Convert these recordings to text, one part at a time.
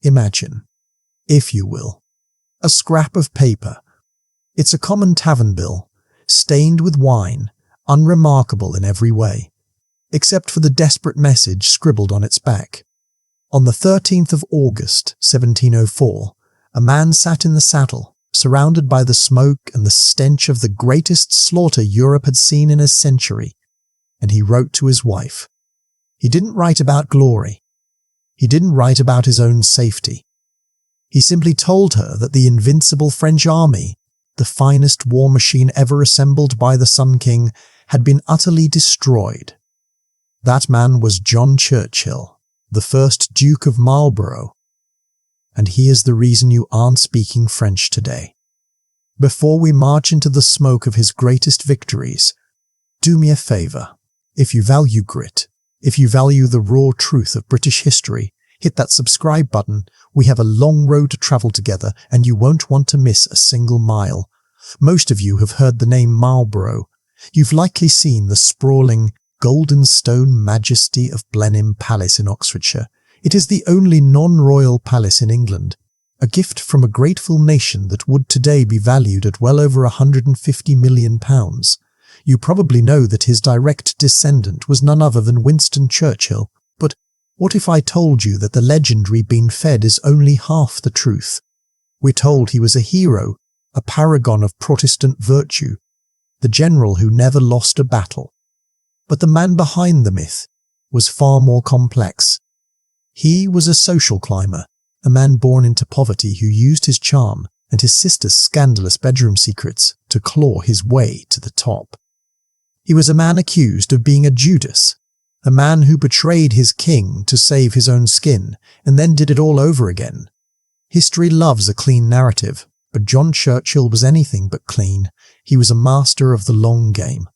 Imagine, if you will, a scrap of paper. It's a common tavern bill, stained with wine, unremarkable in every way, except for the desperate message scribbled on its back. On the 13th of August, 1704, a man sat in the saddle, surrounded by the smoke and the stench of the greatest slaughter Europe had seen in a century, and he wrote to his wife. He didn't write about glory. He didn't write about his own safety. He simply told her that the invincible French army, the finest war machine ever assembled by the Sun King, had been utterly destroyed. That man was John Churchill, the first Duke of Marlborough, and he is the reason you aren't speaking French today. Before we march into the smoke of his greatest victories, do me a favour. If you value grit, if you value the raw truth of British history, hit that subscribe button. We have a long road to travel together, and you won't want to miss a single mile. Most of you have heard the name Marlborough. You've likely seen the sprawling, golden stone majesty of Blenheim Palace in Oxfordshire. It is the only non-royal palace in England, a gift from a grateful nation that would today be valued at well over £150 million. You probably know that his direct descendant was none other than Winston Churchill, but what if I told you that the legend we've been fed is only half the truth? We're told he was a hero, a paragon of Protestant virtue, the general who never lost a battle. But the man behind the myth was far more complex. He was a social climber, a man born into poverty who used his charm and his sister's scandalous bedroom secrets to claw his way to the top. He was a man accused of being a Judas, a man who betrayed his king to save his own skin and then did it all over again. History loves a clean narrative, but John Churchill was anything but clean. He was a master of the long game.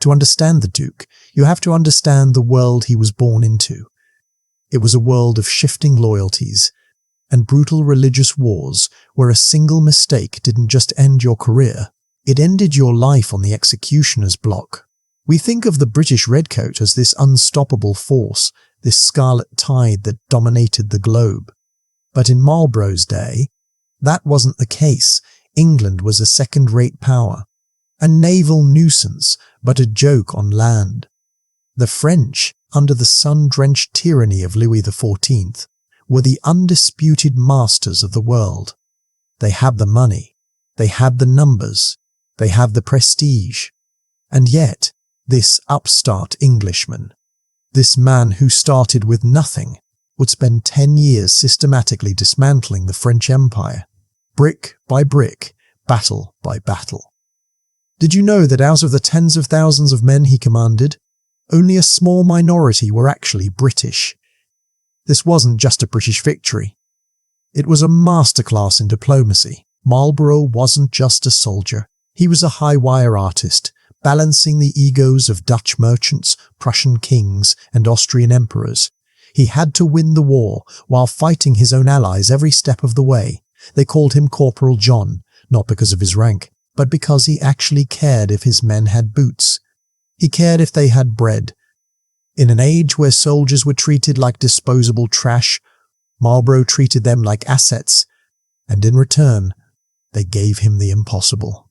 To understand the Duke, you have to understand the world he was born into. It was a world of shifting loyalties and brutal religious wars where a single mistake didn't just end your career, it ended your life on the executioner's block. We think of the British redcoat as this unstoppable force, this scarlet tide that dominated the globe. But in Marlborough's day, that wasn't the case. England was a second-rate power, a naval nuisance, but a joke on land. The French, under the sun-drenched tyranny of Louis XIV, were the undisputed masters of the world. They had the money, they had the numbers, they had the prestige. And yet, this upstart Englishman, this man who started with nothing, would spend 10 years systematically dismantling the French Empire, brick by brick, battle by battle. Did you know that out of the tens of thousands of men he commanded, only a small minority were actually British? This wasn't just a British victory. It was a masterclass in diplomacy. Marlborough wasn't just a soldier. He was a high-wire artist, balancing the egos of Dutch merchants, Prussian kings, and Austrian emperors. He had to win the war while fighting his own allies every step of the way. They called him Corporal John, not because of his rank, but because he actually cared if his men had boots. He cared if they had bread. In an age where soldiers were treated like disposable trash, Marlborough treated them like assets, and in return, they gave him the impossible.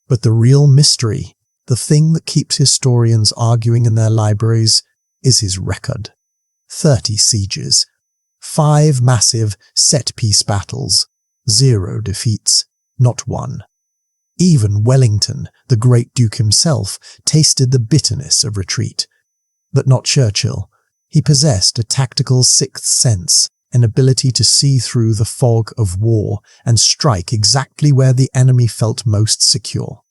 But the real mystery, the thing that keeps historians arguing in their libraries, is his record. 30 sieges, 5 massive set-piece battles, 0 defeats, not one. Even Wellington, the great Duke himself, tasted the bitterness of retreat. But not Churchill. He possessed a tactical sixth sense, an ability to see through the fog of war and strike exactly where the enemy felt most secure.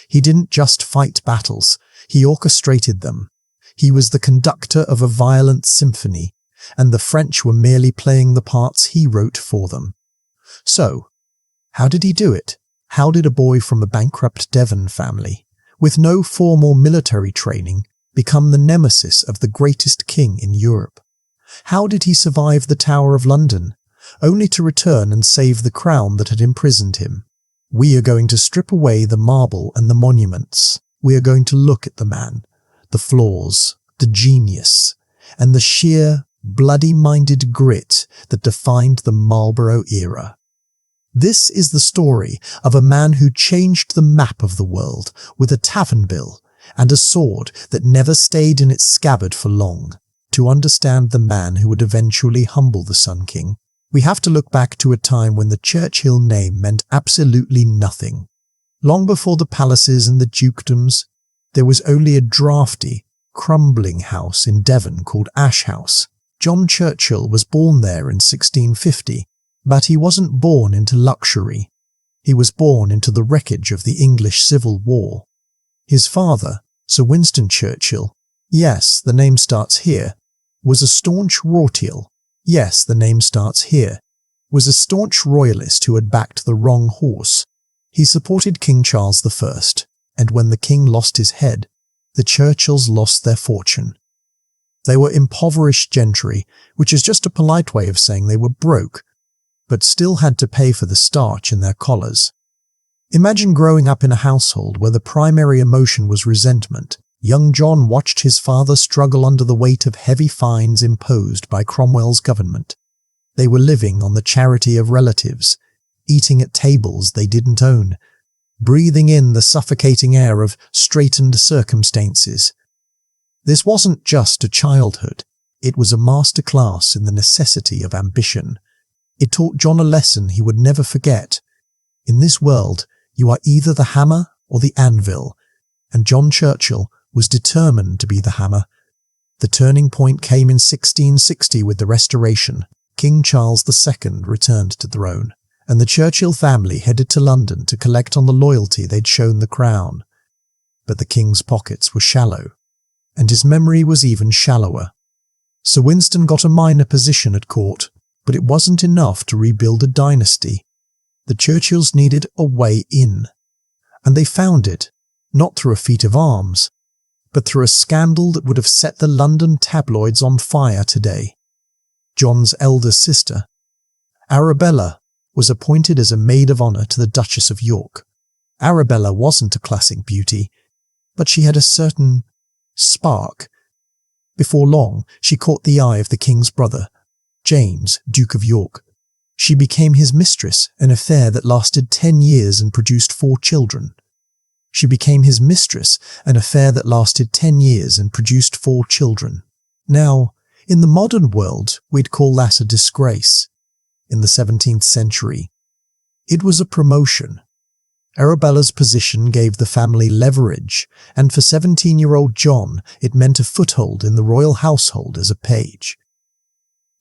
He didn't just fight battles, he orchestrated them. He was the conductor of a violent symphony, and the French were merely playing the parts he wrote for them. So, how did he do it? How did a boy from a bankrupt Devon family, with no formal military training, become the nemesis of the greatest king in Europe? How did he survive the Tower of London, only to return and save the crown that had imprisoned him? We are going to strip away the marble and the monuments. We are going to look at the man, the flaws, the genius, and the sheer bloody-minded grit that defined the Marlborough era. This is the story of a man who changed the map of the world with a tavern bill and a sword that never stayed in its scabbard for long. To understand the man who would eventually humble the Sun King, we have to look back to a time when the Churchill name meant absolutely nothing. Long before the palaces and the dukedoms, there was only a draughty, crumbling house in Devon called Ash House. John Churchill was born there in 1650, but he wasn't born into luxury. He was born into the wreckage of the English Civil War. His father, Sir Winston Churchill, yes, the name starts here, was a staunch Rortial. Yes, the name starts here, was a staunch royalist who had backed the wrong horse. He supported King Charles I, and when the king lost his head, the Churchills lost their fortune. They were impoverished gentry, which is just a polite way of saying they were broke, but still had to pay for the starch in their collars. Imagine growing up in a household where the primary emotion was resentment. Young John watched his father struggle under the weight of heavy fines imposed by Cromwell's government. They were living on the charity of relatives, eating at tables they didn't own, breathing in the suffocating air of straitened circumstances. This wasn't just a childhood, it was a masterclass in the necessity of ambition. It taught John a lesson he would never forget. In this world, you are either the hammer or the anvil, and John Churchill was determined to be the hammer. The turning point came in 1660 with the Restoration. King Charles II returned to the throne, and the Churchill family headed to London to collect on the loyalty they'd shown the crown. But the king's pockets were shallow, and his memory was even shallower. Sir Winston got a minor position at court, but it wasn't enough to rebuild a dynasty. The Churchills needed a way in, and they found it, not through a feat of arms, but through a scandal that would have set the London tabloids on fire today. John's elder sister, Arabella, was appointed as a maid of honour to the Duchess of York. Arabella wasn't a classic beauty, but she had a certain spark. Before long, she caught the eye of the king's brother, James, Duke of York. She became his mistress, an affair that lasted 10 years and produced 4 children. She became his mistress, an affair that lasted 10 years and produced 4 children. Now, in the modern world, we'd call that a disgrace. In the 17th century, it was a promotion. Arabella's position gave the family leverage, and for 17-year-old John, it meant a foothold in the royal household as a page.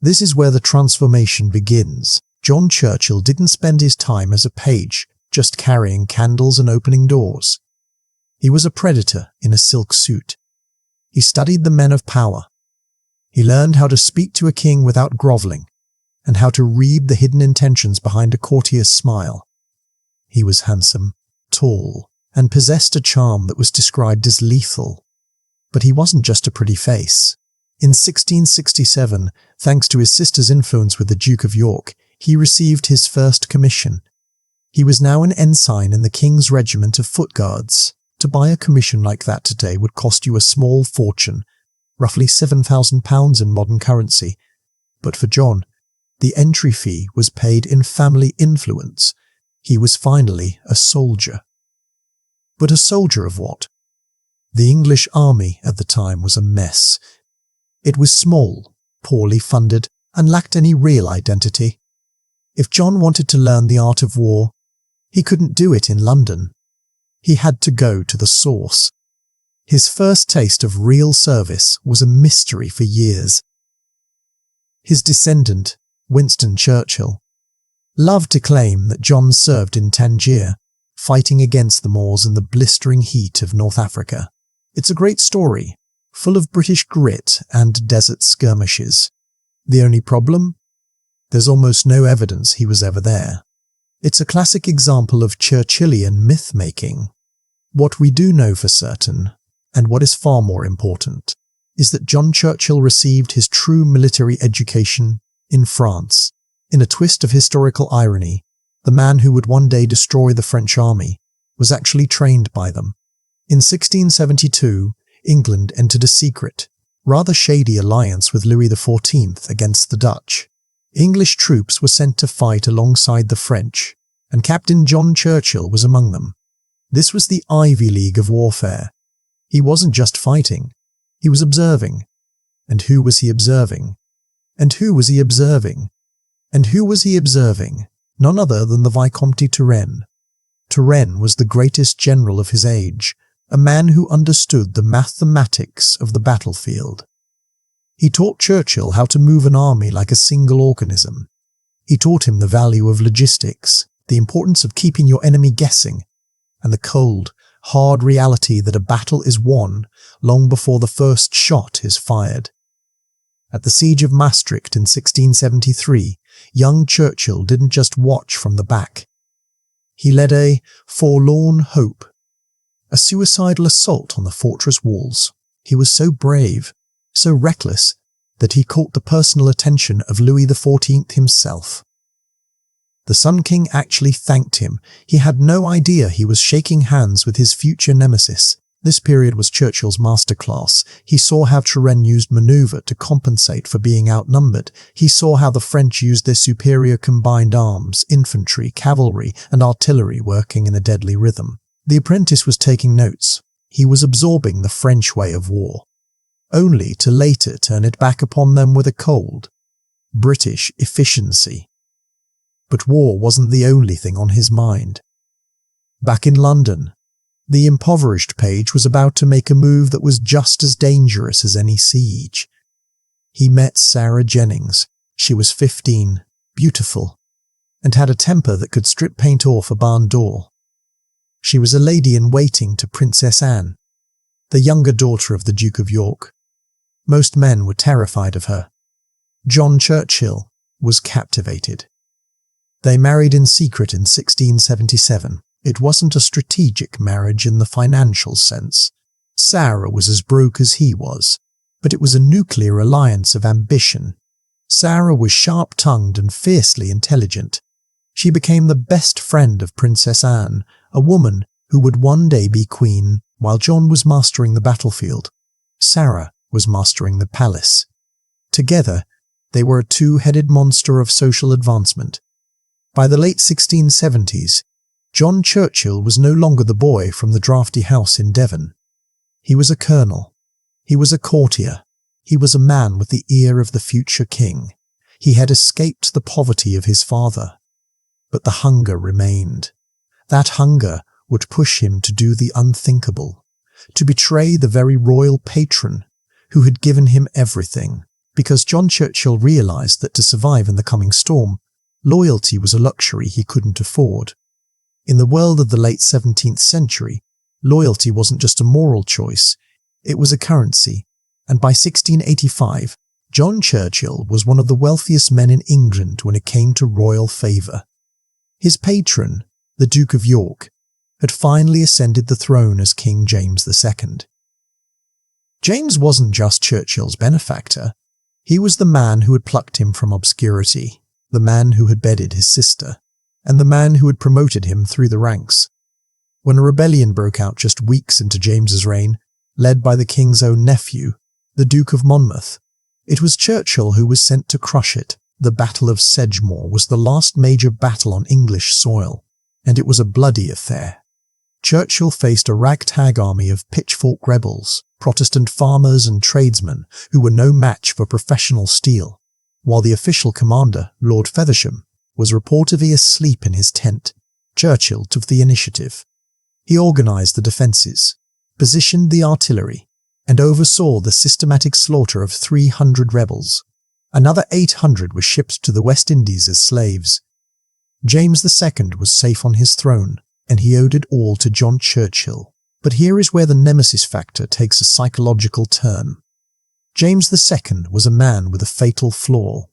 This is where the transformation begins. John Churchill didn't spend his time as a page, just carrying candles and opening doors. He was a predator in a silk suit. He studied the men of power. He learned how to speak to a king without grovelling, and how to read the hidden intentions behind a courtier's smile. He was handsome, tall, and possessed a charm that was described as lethal. But he wasn't just a pretty face. In 1667, thanks to his sister's influence with the Duke of York, he received his first commission. He was now an ensign in the King's Regiment of Foot Guards. To buy a commission like that today would cost you a small fortune, roughly £7,000 in modern currency. But for John, the entry fee was paid in family influence. He was finally a soldier. But a soldier of what? The English army at the time was a mess. It was small, poorly funded, and lacked any real identity. If John wanted to learn the art of war, he couldn't do it in London. He had to go to the source. His first taste of real service was a mystery for years. His descendant, Winston Churchill, loved to claim that John served in Tangier, fighting against the Moors in the blistering heat of North Africa. It's a great story, full of British grit and desert skirmishes. The only problem? There's almost no evidence he was ever there. It's a classic example of Churchillian myth-making. What we do know for certain, and what is far more important, is that John Churchill received his true military education in France. In a twist of historical irony, the man who would one day destroy the French army was actually trained by them. In 1672, England entered a secret, rather shady alliance with Louis XIV against the Dutch. English troops were sent to fight alongside the French, and Captain John Churchill was among them. This was the Ivy League of warfare. He wasn't just fighting, he was observing. And who was he observing? And who was he observing? And who was he observing? None other than the Vicomte de Turenne. Turenne was the greatest general of his age, a man who understood the mathematics of the battlefield. He taught Churchill how to move an army like a single organism. He taught him the value of logistics, the importance of keeping your enemy guessing, and the cold, hard reality that a battle is won long before the first shot is fired. At the Siege of Maastricht in 1673, young Churchill didn't just watch from the back. He led a forlorn hope, a suicidal assault on the fortress walls. He was so brave, so reckless, that he caught the personal attention of Louis XIV himself. The Sun King actually thanked him. He had no idea he was shaking hands with his future nemesis. This period was Churchill's masterclass. He saw how Turenne used maneuver to compensate for being outnumbered. He saw how the French used their superior combined arms, infantry, cavalry, and artillery working in a deadly rhythm. The apprentice was taking notes. He was absorbing the French way of war, only to later turn it back upon them with a cold, British efficiency. But war wasn't the only thing on his mind. Back in London, the impoverished page was about to make a move that was just as dangerous as any siege. He met Sarah Jennings. She was 15, beautiful, and had a temper that could strip paint off a barn door. She was a lady-in-waiting to Princess Anne, the younger daughter of the Duke of York. Most men were terrified of her. John Churchill was captivated. They married in secret in 1677. It wasn't a strategic marriage in the financial sense. Sarah was as broke as he was, but it was a nuclear alliance of ambition. Sarah was sharp-tongued and fiercely intelligent. She became the best friend of Princess Anne, a woman who would one day be queen. While John was mastering the battlefield, Sarah was mastering the palace. Together, they were a two-headed monster of social advancement. By the late 1670s, John Churchill was no longer the boy from the draughty house in Devon. He was a colonel. He was a courtier. He was a man with the ear of the future king. He had escaped the poverty of his father. But the hunger remained. That hunger would push him to do the unthinkable, to betray the very royal patron who had given him everything, because John Churchill realized that to survive in the coming storm, loyalty was a luxury he couldn't afford. In the world of the late 17th century, loyalty wasn't just a moral choice, it was a currency, and by 1685, John Churchill was one of the wealthiest men in England when it came to royal favour. His patron, the Duke of York, had finally ascended the throne as King James II. James wasn't just Churchill's benefactor. He was the man who had plucked him from obscurity, the man who had bedded his sister, and the man who had promoted him through the ranks. When a rebellion broke out just weeks into James's reign, led by the king's own nephew, the Duke of Monmouth, it was Churchill who was sent to crush it. The Battle of Sedgemoor was the last major battle on English soil, and it was a bloody affair. Churchill faced a ragtag army of pitchfork rebels, Protestant farmers and tradesmen who were no match for professional steel, while the official commander, Lord Feversham, was reportedly asleep in his tent. Churchill took the initiative. He organised the defences, positioned the artillery, and oversaw the systematic slaughter of 300 rebels. Another 800 were shipped to the West Indies as slaves. James II was safe on his throne, and he owed it all to John Churchill. But here is where the nemesis factor takes a psychological turn. James II was a man with a fatal flaw.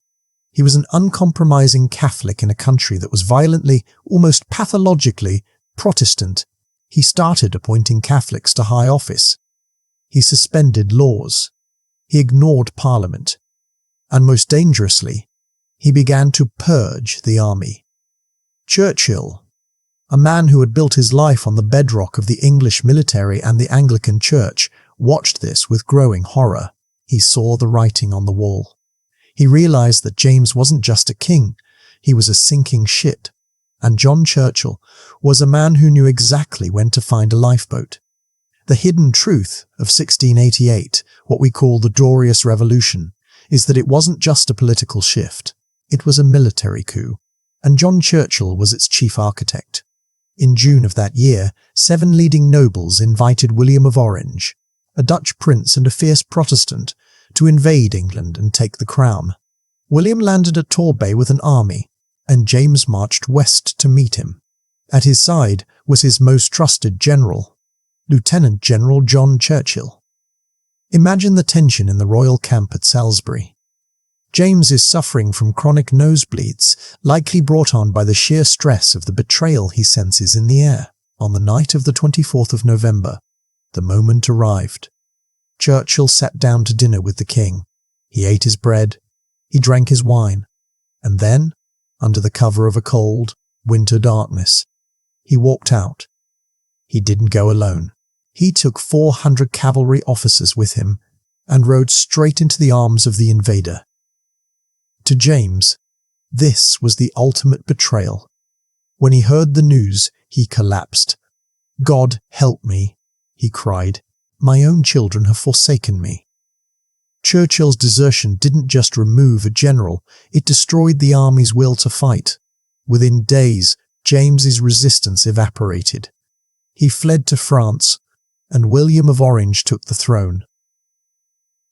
He was an uncompromising Catholic in a country that was violently, almost pathologically, Protestant. He started appointing Catholics to high office. He suspended laws. He ignored Parliament. And most dangerously, he began to purge the army. Churchill, a man who had built his life on the bedrock of the English military and the Anglican Church, watched this with growing horror. he saw the writing on the wall. He realized that James wasn't just a king, he was a sinking ship. And John Churchill was a man who knew exactly when to find a lifeboat. The hidden truth of 1688, what we call the Glorious Revolution, is that it wasn't just a political shift, it was a military coup, and John Churchill was its chief architect. In June of that year, 7 leading nobles invited William of Orange, a Dutch prince and a fierce Protestant, to invade England and take the crown. William landed at Torbay with an army, and James marched west to meet him. At his side was his most trusted general, Lieutenant General John Churchill. Imagine the tension in the royal camp at Salisbury. James is suffering from chronic nosebleeds, likely brought on by the sheer stress of the betrayal he senses in the air. On the night of the 24th of November, the moment arrived. Churchill sat down to dinner with the king. He ate his bread, he drank his wine, and then, under the cover of a cold, winter darkness, he walked out. He didn't go alone. He took 400 cavalry officers with him and rode straight into the arms of the invader. To James, this was the ultimate betrayal. When he heard the news, he collapsed. "God help me," he cried. "My own children have forsaken me." Churchill's desertion didn't just remove a general, it destroyed the army's will to fight. Within days, James's resistance evaporated. He fled to France, and William of Orange took the throne.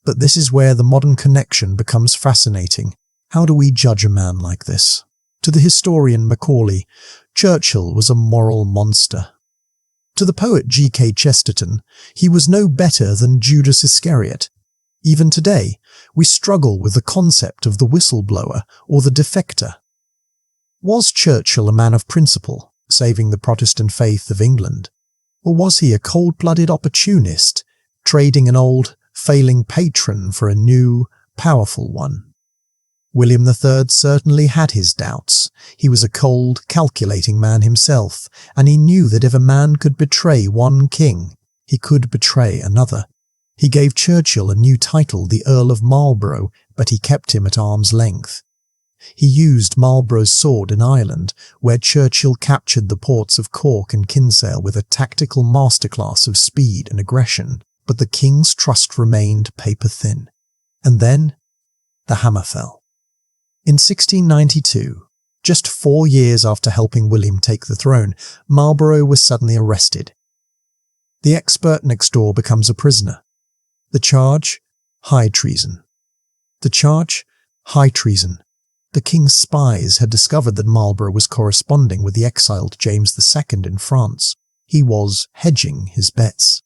But this is where the modern connection becomes fascinating. How do we judge a man like this? To the historian Macaulay, Churchill was a moral monster. To the poet G.K. Chesterton, he was no better than Judas Iscariot. Even today, we struggle with the concept of the whistleblower or the defector. Was Churchill a man of principle, saving the Protestant faith of England? Or was he a cold-blooded opportunist, trading an old, failing patron for a new, powerful one? William III certainly had his doubts. He was a cold, calculating man himself, and he knew that if a man could betray one king, he could betray another. He gave Churchill a new title, the Earl of Marlborough, but he kept him at arm's length. He used Marlborough's sword in Ireland, where Churchill captured the ports of Cork and Kinsale with a tactical masterclass of speed and aggression, but the king's trust remained paper-thin. And then, the hammer fell. In 1692, just 4 years after helping William take the throne, Marlborough was suddenly arrested. The expert next door becomes a prisoner. The charge? High treason. The charge? High treason. The king's spies had discovered that Marlborough was corresponding with the exiled James II in France. He was hedging his bets.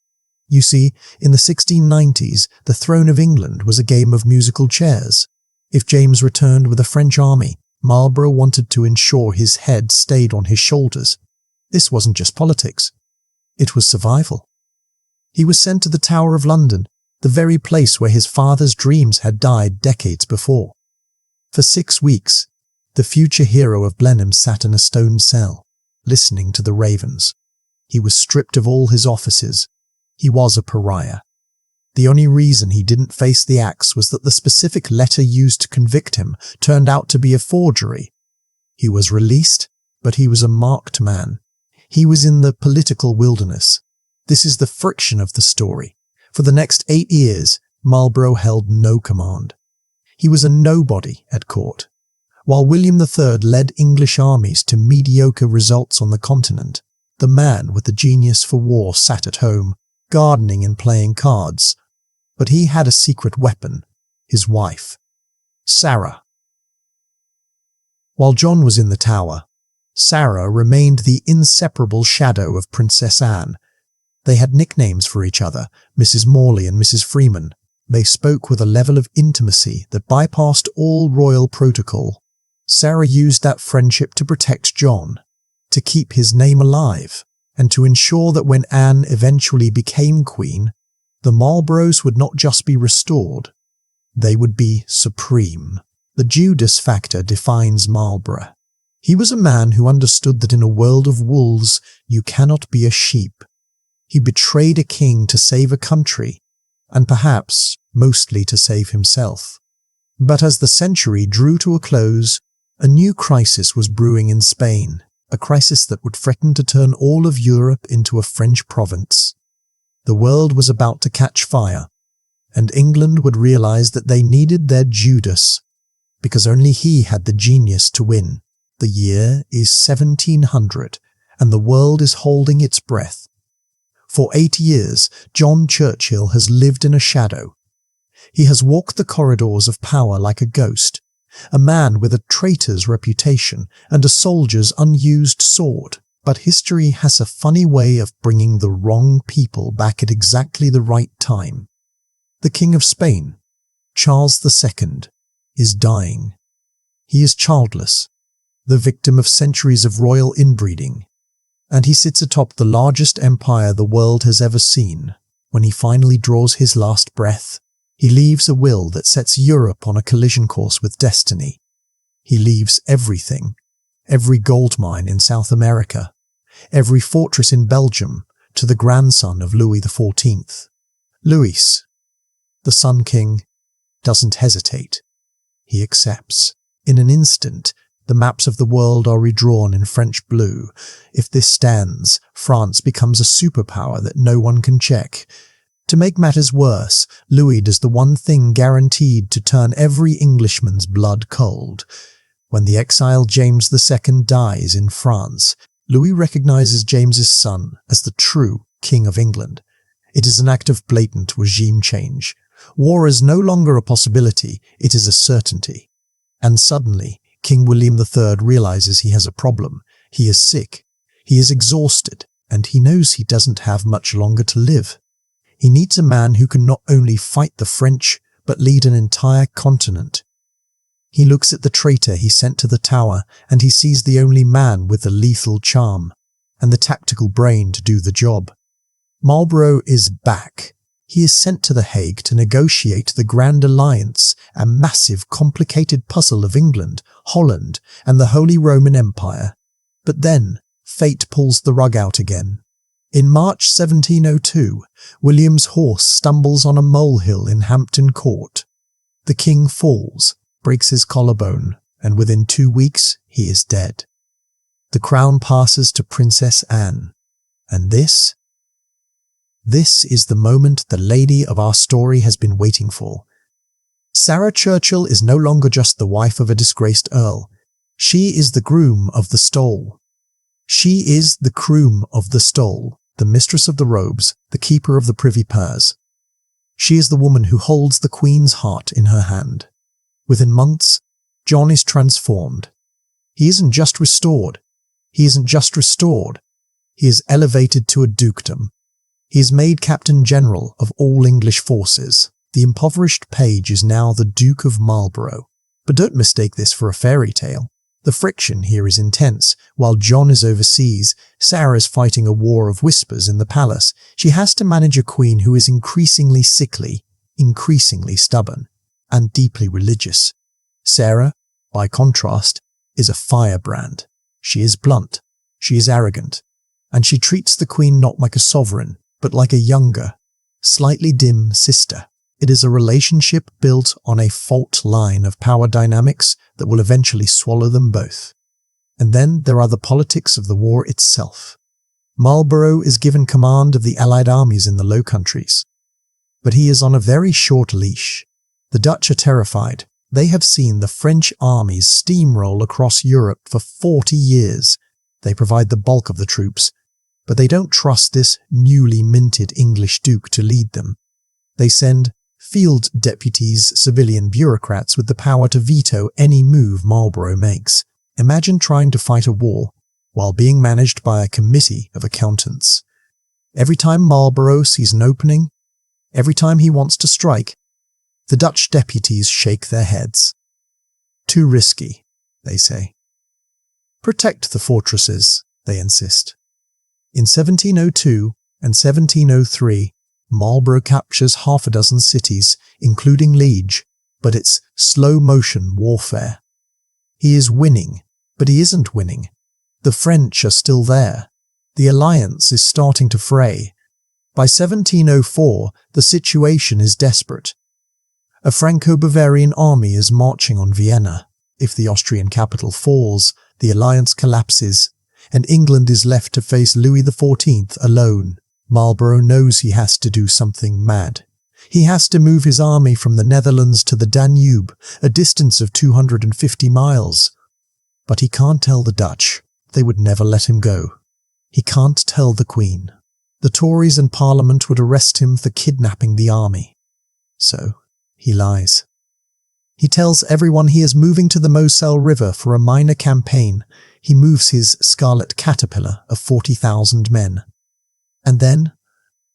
You see, in the 1690s, the throne of England was a game of musical chairs. If James returned with a French army, Marlborough wanted to ensure his head stayed on his shoulders. This wasn't just politics. It was survival. He was sent to the Tower of London, the very place where his father's dreams had died decades before. For 6 weeks, the future hero of Blenheim sat in a stone cell, listening to the ravens. He was stripped of all his offices. He was a pariah. The only reason he didn't face the axe was that the specific letter used to convict him turned out to be a forgery. He was released, but he was a marked man. He was in the political wilderness. This is the friction of the story. For the next 8 years, Marlborough held no command. He was a nobody at court. While William III led English armies to mediocre results on the continent, the man with the genius for war sat at home, gardening and playing cards. But he had a secret weapon, his wife, Sarah. While John was in the Tower, Sarah remained the inseparable shadow of Princess Anne. They had nicknames for each other, Mrs. Morley and Mrs. Freeman. They spoke with a level of intimacy that bypassed all royal protocol. Sarah used that friendship to protect John, to keep his name alive, and to ensure that when Anne eventually became queen, the Marlboroughs would not just be restored, they would be supreme. The Judas factor defines Marlborough. He was a man who understood that in a world of wolves, you cannot be a sheep. He betrayed a king to save a country, and perhaps mostly to save himself. But as the century drew to a close, a new crisis was brewing in Spain, a crisis that would threaten to turn all of Europe into a French province. The world was about to catch fire, and England would realize that they needed their Judas, because only he had the genius to win. The year is 1700, and the world is holding its breath. For 8 years, John Churchill has lived in a shadow. He has walked the corridors of power like a ghost, a man with a traitor's reputation and a soldier's unused sword. But history has a funny way of bringing the wrong people back at exactly the right time. The King of Spain, Charles II, is dying. He is childless, the victim of centuries of royal inbreeding, and he sits atop the largest empire the world has ever seen. When he finally draws his last breath, he leaves a will that sets Europe on a collision course with destiny. He leaves everything, every gold mine in South America, every fortress in Belgium, to the grandson of Louis XIV. Louis, the Sun King, doesn't hesitate. He accepts. In an instant, the maps of the world are redrawn in French blue. If this stands, France becomes a superpower that no one can check. To make matters worse, Louis does the one thing guaranteed to turn every Englishman's blood cold. When the exiled James II dies in France, Louis recognizes James's son as the true King of England. It is an act of blatant regime change. War is no longer a possibility, it is a certainty. And suddenly, King William III realizes he has a problem. He is sick, he is exhausted, and he knows he doesn't have much longer to live. He needs a man who can not only fight the French, but lead an entire continent. He looks at the traitor he sent to the Tower, and he sees the only man with the lethal charm, and the tactical brain to do the job. Marlborough is back. He is sent to The Hague to negotiate the Grand Alliance, a massive, complicated puzzle of England, Holland, and the Holy Roman Empire. But then, fate pulls the rug out again. In March 1702, William's horse stumbles on a molehill in Hampton Court. The king falls, breaks his collarbone, and within 2 weeks he is dead. The crown passes to Princess Anne. And this is the moment the lady of our story has been waiting for. Sarah Churchill is no longer just the wife of a disgraced earl. She is the groom of the stole. She is the groom of the stole, the mistress of the robes, the keeper of the privy purse. She is the woman who holds the Queen's heart in her hand. Within months, John is transformed. He isn't just restored. He is elevated to a dukedom. He is made Captain General of all English forces. The impoverished page is now the Duke of Marlborough. But don't mistake this for a fairy tale. The friction here is intense. While John is overseas, Sarah is fighting a war of whispers in the palace. She has to manage a queen who is increasingly sickly, increasingly stubborn, and deeply religious. Sarah, by contrast, is a firebrand. She is blunt, she is arrogant, and she treats the queen not like a sovereign, but like a younger, slightly dim sister. It is a relationship built on a fault line of power dynamics that will eventually swallow them both. And then there are the politics of the war itself. Marlborough is given command of the Allied armies in the Low Countries. But he is on a very short leash. The Dutch are terrified. They have seen the French armies steamroll across Europe for 40 years. They provide the bulk of the troops, but they don't trust this newly minted English duke to lead them. They send field deputies, civilian bureaucrats with the power to veto any move Marlborough makes. Imagine trying to fight a war while being managed by a committee of accountants. Every time Marlborough sees an opening, every time he wants to strike, the Dutch deputies shake their heads. Too risky, they say. Protect the fortresses, they insist. In 1702 and 1703, Marlborough captures half a dozen cities, including Liege, but it's slow-motion warfare. He is winning, but he isn't winning. The French are still there. The alliance is starting to fray. By 1704, the situation is desperate. A Franco-Bavarian army is marching on Vienna. If the Austrian capital falls, the alliance collapses, and England is left to face Louis XIV alone. Marlborough knows he has to do something mad. He has to move his army from the Netherlands to the Danube, a distance of 250 miles. But he can't tell the Dutch. They would never let him go. He can't tell the Queen. The Tories and Parliament would arrest him for kidnapping the army. So, he lies. He tells everyone he is moving to the Moselle River for a minor campaign. He moves his Scarlet Caterpillar of 40,000 men. And then,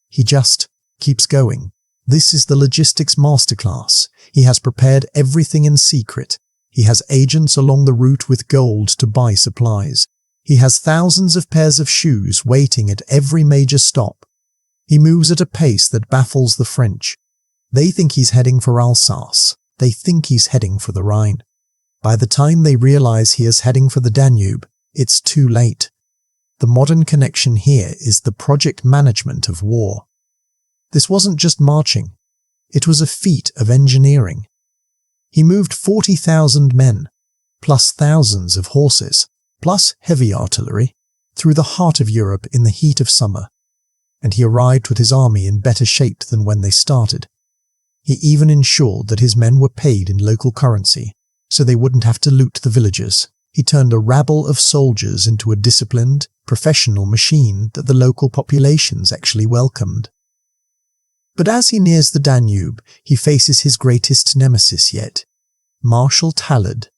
he just keeps going. This is the logistics masterclass. He has prepared everything in secret. He has agents along the route with gold to buy supplies. He has thousands of pairs of shoes waiting at every major stop. He moves at a pace that baffles the French. They think he's heading for Alsace. They think he's heading for the Rhine. By the time they realize he is heading for the Danube, it's too late. The modern connection here is the project management of war. This wasn't just marching. It was a feat of engineering. He moved 40,000 men, plus thousands of horses, plus heavy artillery, through the heart of Europe in the heat of summer, and he arrived with his army in better shape than when they started. He even ensured that his men were paid in local currency, so they wouldn't have to loot the villagers. He turned a rabble of soldiers into a disciplined, professional machine that the local populations actually welcomed. But as he nears the Danube, he faces his greatest nemesis yet, Marshal Tallard.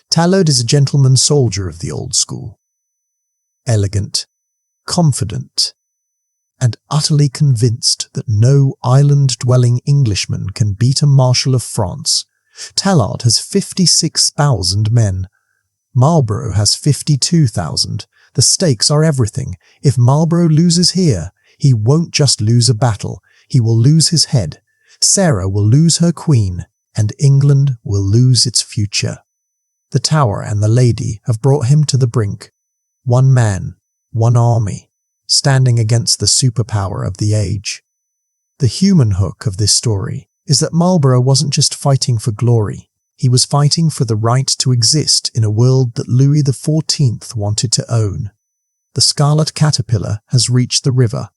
Tallard is a gentleman soldier of the old school. Elegant, confident, and utterly convinced that no island-dwelling Englishman can beat a Marshal of France. Tallard has 56,000 men. Marlborough has 52,000. The stakes are everything. If Marlborough loses here, he won't just lose a battle, he will lose his head. Sarah will lose her queen, and England will lose its future. The Tower and the Lady have brought him to the brink. One man, one army, standing against the superpower of the age. The human hook of this story is that Marlborough wasn't just fighting for glory. He was fighting for the right to exist in a world that Louis XIV wanted to own. The Scarlet Caterpillar has reached the river.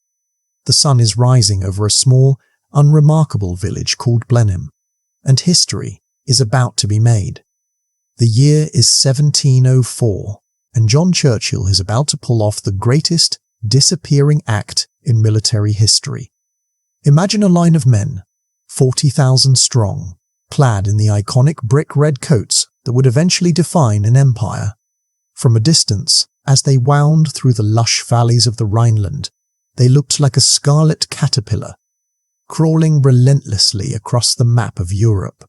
The sun is rising over a small, unremarkable village called Blenheim, and history is about to be made. The year is 1704, and John Churchill is about to pull off the greatest disappearing act in military history. Imagine a line of men, 40,000 strong, clad in the iconic brick red coats that would eventually define an empire. From a distance, as they wound through the lush valleys of the Rhineland, they looked like a scarlet caterpillar, crawling relentlessly across the map of Europe.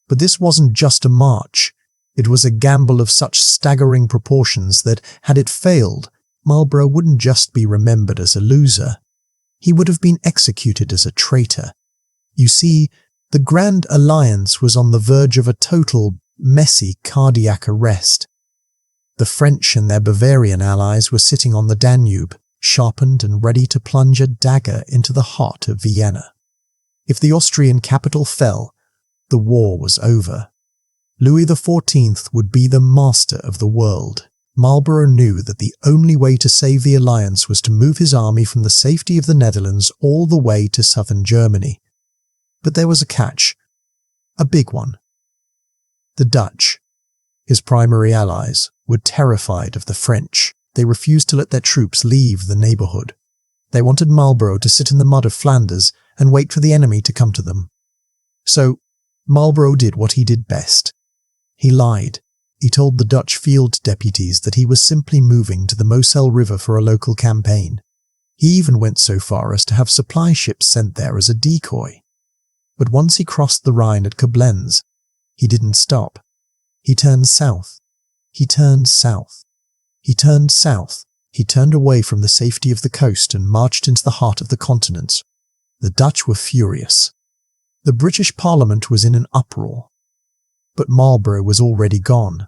But this wasn't just a march. It was a gamble of such staggering proportions that, had it failed, Marlborough wouldn't just be remembered as a loser. He would have been executed as a traitor. You see, the Grand Alliance was on the verge of a total, messy cardiac arrest. The French and their Bavarian allies were sitting on the Danube, sharpened and ready to plunge a dagger into the heart of Vienna. If the Austrian capital fell, the war was over. Louis XIV would be the master of the world. Marlborough knew that the only way to save the alliance was to move his army from the safety of the Netherlands all the way to southern Germany. But there was a catch, a big one. The Dutch, his primary allies, were terrified of the French. They refused to let their troops leave the neighbourhood. They wanted Marlborough to sit in the mud of Flanders and wait for the enemy to come to them. So, Marlborough did what he did best. He lied. He told the Dutch field deputies that he was simply moving to the Moselle River for a local campaign. He even went so far as to have supply ships sent there as a decoy. But once he crossed the Rhine at Koblenz, he didn't stop. He turned south. He turned south. He turned south. He turned away from the safety of the coast and marched into the heart of the continent. The Dutch were furious. The British Parliament was in an uproar. But Marlborough was already gone.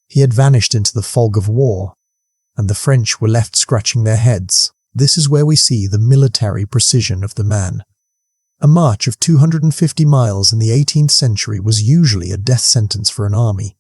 He had vanished into the fog of war, and the French were left scratching their heads, This is where we see the military precision of the man. A march of 250 miles in the 18th century was usually a death sentence for an army.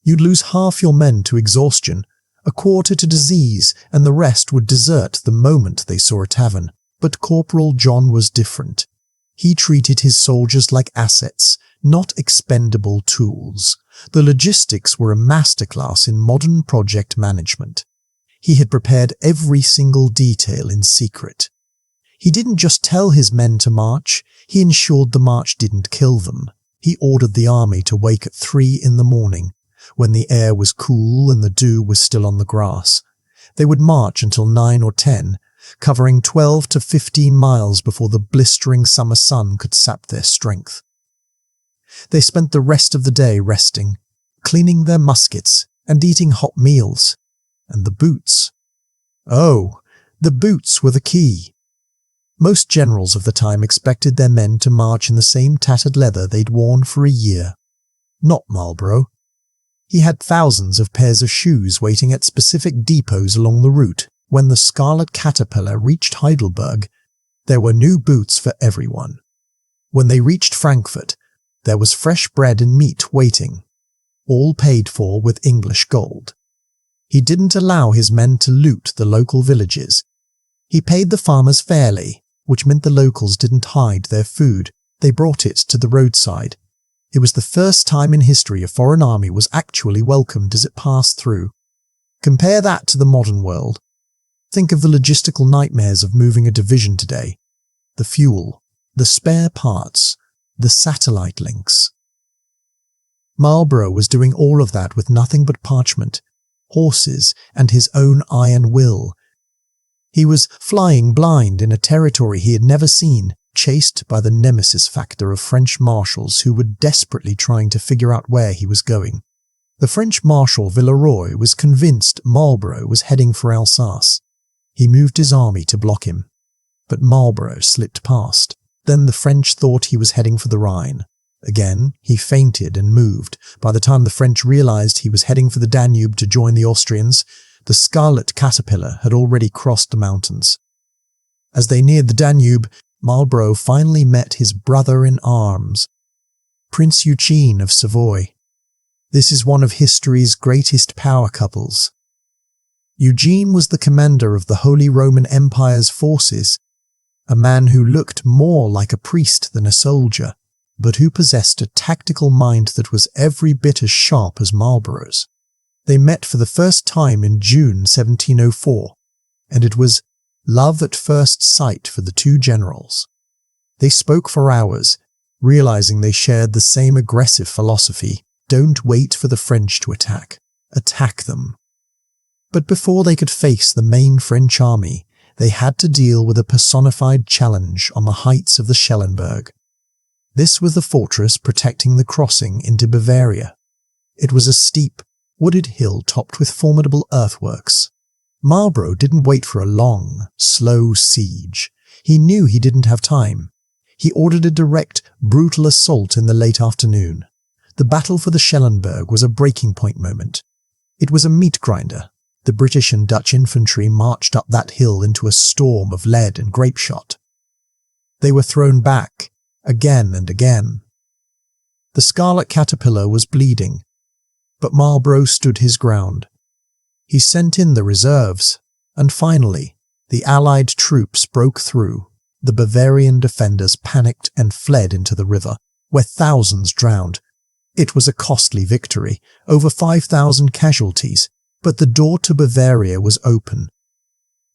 You'd lose half your men to exhaustion, a quarter to disease, and the rest would desert the moment they saw a tavern. But Corporal John was different. He treated his soldiers like assets, not expendable tools. The logistics were a masterclass in modern project management. He had prepared every single detail in secret. He didn't just tell his men to march, he ensured the march didn't kill them. He ordered the army to wake at 3 in the morning, when the air was cool and the dew was still on the grass. They would march until 9 or 10, covering 12 to 15 miles before the blistering summer sun could sap their strength. They spent the rest of the day resting, cleaning their muskets and eating hot meals. And the boots. Oh, the boots were the key. Most generals of the time expected their men to march in the same tattered leather they'd worn for a year. Not Marlborough. He had thousands of pairs of shoes waiting at specific depots along the route. When the Scarlet Caterpillar reached Heidelberg, there were new boots for everyone. When they reached Frankfurt, there was fresh bread and meat waiting, all paid for with English gold. He didn't allow his men to loot the local villages. He paid the farmers fairly, which meant the locals didn't hide their food. They brought it to the roadside. It was the first time in history a foreign army was actually welcomed as it passed through. Compare that to the modern world. Think of the logistical nightmares of moving a division today. The fuel, the spare parts, the satellite links. Marlborough was doing all of that with nothing but parchment, horses, and his own iron will. He was flying blind in a territory he had never seen, chased by the nemesis factor of French marshals who were desperately trying to figure out where he was going. The French Marshal Villeroy was convinced Marlborough was heading for Alsace. He moved his army to block him, but Marlborough slipped past. Then the French thought he was heading for the Rhine. Again, he feinted and moved. By the time the French realized he was heading for the Danube to join the Austrians, the Scarlet Caterpillar had already crossed the mountains. As they neared the Danube, Marlborough finally met his brother-in-arms, Prince Eugene of Savoy. This is one of history's greatest power couples. Eugene was the commander of the Holy Roman Empire's forces, a man who looked more like a priest than a soldier, but who possessed a tactical mind that was every bit as sharp as Marlborough's. They met for the first time in June 1704, and it was love at first sight for the two generals. They spoke for hours, realizing they shared the same aggressive philosophy: don't wait for the French to attack, attack them. But before they could face the main French army, they had to deal with a personified challenge on the heights of the Schellenberg. This was the fortress protecting the crossing into Bavaria. It was a steep, wooded hill topped with formidable earthworks. Marlborough didn't wait for a long, slow siege. He knew he didn't have time. He ordered a direct, brutal assault in the late afternoon. The battle for the Schellenberg was a breaking point moment. It was a meat grinder. The British and Dutch infantry marched up that hill into a storm of lead and grape shot. They were thrown back, again and again. The Scarlet Caterpillar was bleeding, but Marlborough stood his ground. He sent in the reserves, and finally, the Allied troops broke through. The Bavarian defenders panicked and fled into the river, where thousands drowned. It was a costly victory, over 5,000 casualties, but the door to Bavaria was open.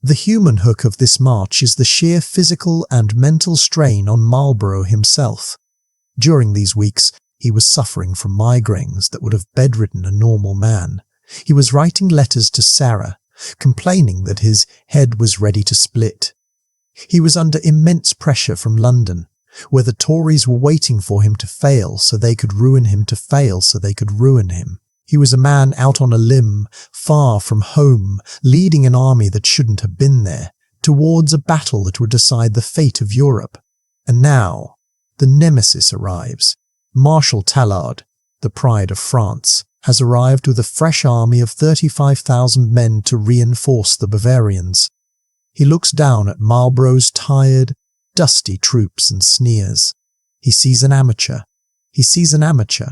The human hook of this march is the sheer physical and mental strain on Marlborough himself. During these weeks, he was suffering from migraines that would have bedridden a normal man. He was writing letters to Sarah, complaining that his head was ready to split. He was under immense pressure from London, where the Tories were waiting for him to fail so they could ruin him, to fail so they could ruin him. He was a man out on a limb, far from home, leading an army that shouldn't have been there, towards a battle that would decide the fate of Europe. And now, the nemesis arrives. Marshal Tallard, the pride of France, has arrived with a fresh army of 35,000 men to reinforce the Bavarians. He looks down at Marlborough's tired, dusty troops and sneers. He sees an amateur. He sees an amateur.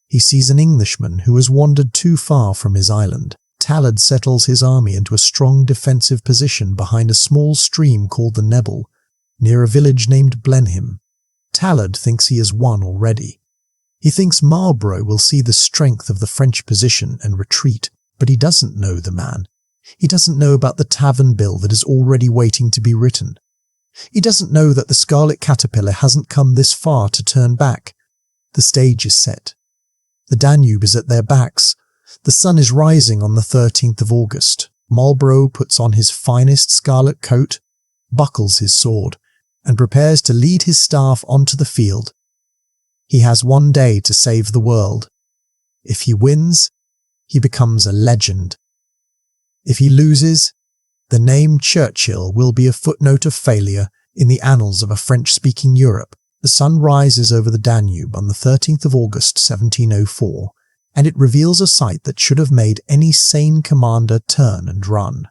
He sees an Englishman who has wandered too far from his island. Tallard settles his army into a strong defensive position behind a small stream called the Nebel, near a village named Blenheim. Tallard thinks he has won already. He thinks Marlborough will see the strength of the French position and retreat, but he doesn't know the man. He doesn't know about the tavern bill that is already waiting to be written. He doesn't know that the Scarlet Caterpillar hasn't come this far to turn back. The stage is set. The Danube is at their backs. The sun is rising on the 13th of August. Marlborough puts on his finest scarlet coat, buckles his sword, and prepares to lead his staff onto the field. He has one day to save the world. If he wins, he becomes a legend. If he loses, the name Churchill will be a footnote of failure in the annals of a French-speaking Europe. The sun rises over the Danube on the 13th of August 1704, and it reveals a sight that should have made any sane commander turn and run.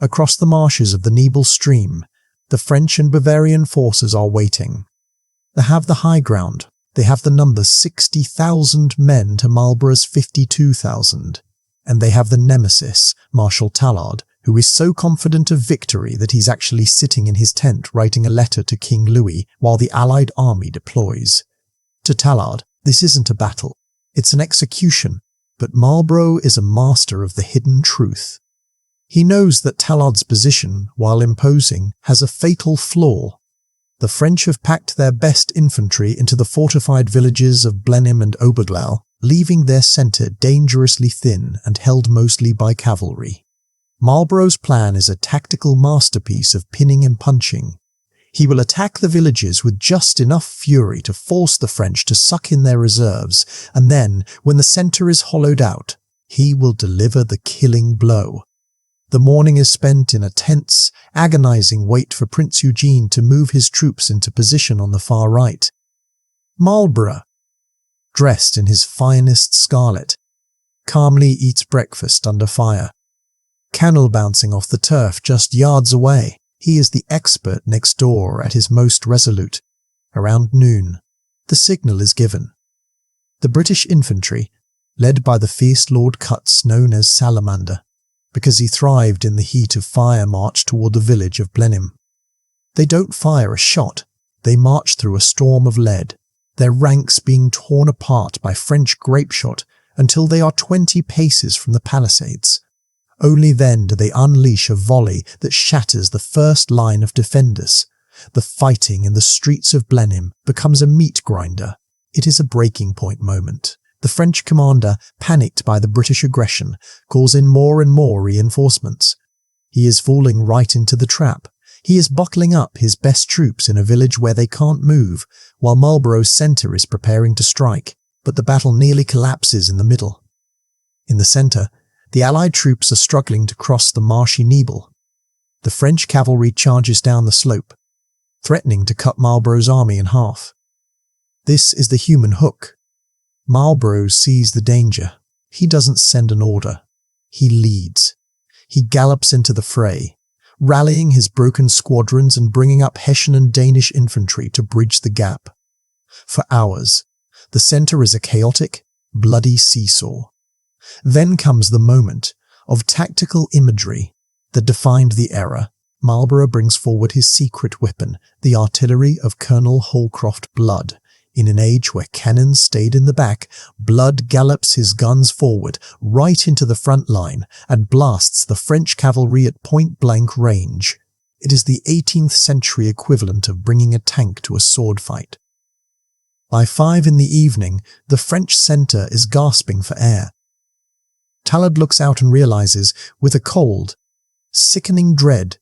Across the marshes of the Nebel stream, the French and Bavarian forces are waiting. They have the high ground. They have the number 60,000 men to Marlborough's 52,000. And they have the nemesis, Marshal Tallard, who is so confident of victory that he's actually sitting in his tent writing a letter to King Louis while the Allied army deploys. To Tallard, this isn't a battle. It's an execution, but Marlborough is a master of the hidden truth. He knows that Tallard's position, while imposing, has a fatal flaw. The French have packed their best infantry into the fortified villages of Blenheim and Oberglau, leaving their centre dangerously thin and held mostly by cavalry. Marlborough's plan is a tactical masterpiece of pinning and punching. He will attack the villages with just enough fury to force the French to suck in their reserves, and then, when the centre is hollowed out, he will deliver the killing blow. The morning is spent in a tense, agonizing wait for Prince Eugene to move his troops into position on the far right. Marlborough, dressed in his finest scarlet, calmly eats breakfast under fire. Cannel bouncing off the turf just yards away. He is the expert next door at his most resolute. Around noon, the signal is given. The British infantry, led by the fierce Lord Cutts known as Salamander, because he thrived in the heat of fire, march toward the village of Blenheim. They don't fire a shot. They march through a storm of lead, their ranks being torn apart by French grapeshot until they are 20 paces from the palisades. Only then do they unleash a volley that shatters the first line of defenders. The fighting in the streets of Blenheim becomes a meat grinder. It is a breaking point moment. The French commander, panicked by the British aggression, calls in more and more reinforcements. He is falling right into the trap. He is buckling up his best troops in a village where they can't move, while Marlborough's centre is preparing to strike, but the battle nearly collapses in the middle. In the centre, the Allied troops are struggling to cross the marshy Nebel. The French cavalry charges down the slope, threatening to cut Marlborough's army in half. This is the human hook. Marlborough sees the danger. He doesn't send an order. He leads. He gallops into the fray, rallying his broken squadrons and bringing up Hessian and Danish infantry to bridge the gap. For hours, the centre is a chaotic, bloody seesaw. Then comes the moment of tactical imagery that defined the era. Marlborough brings forward his secret weapon, the artillery of Colonel Holcroft Blood. In an age where cannons stayed in the back, Blood gallops his guns forward, right into the front line, and blasts the French cavalry at point-blank range. It is the 18th century equivalent of bringing a tank to a sword fight. By 5 in the evening, the French centre is gasping for air. Tallard looks out and realizes, with a cold, sickening dread,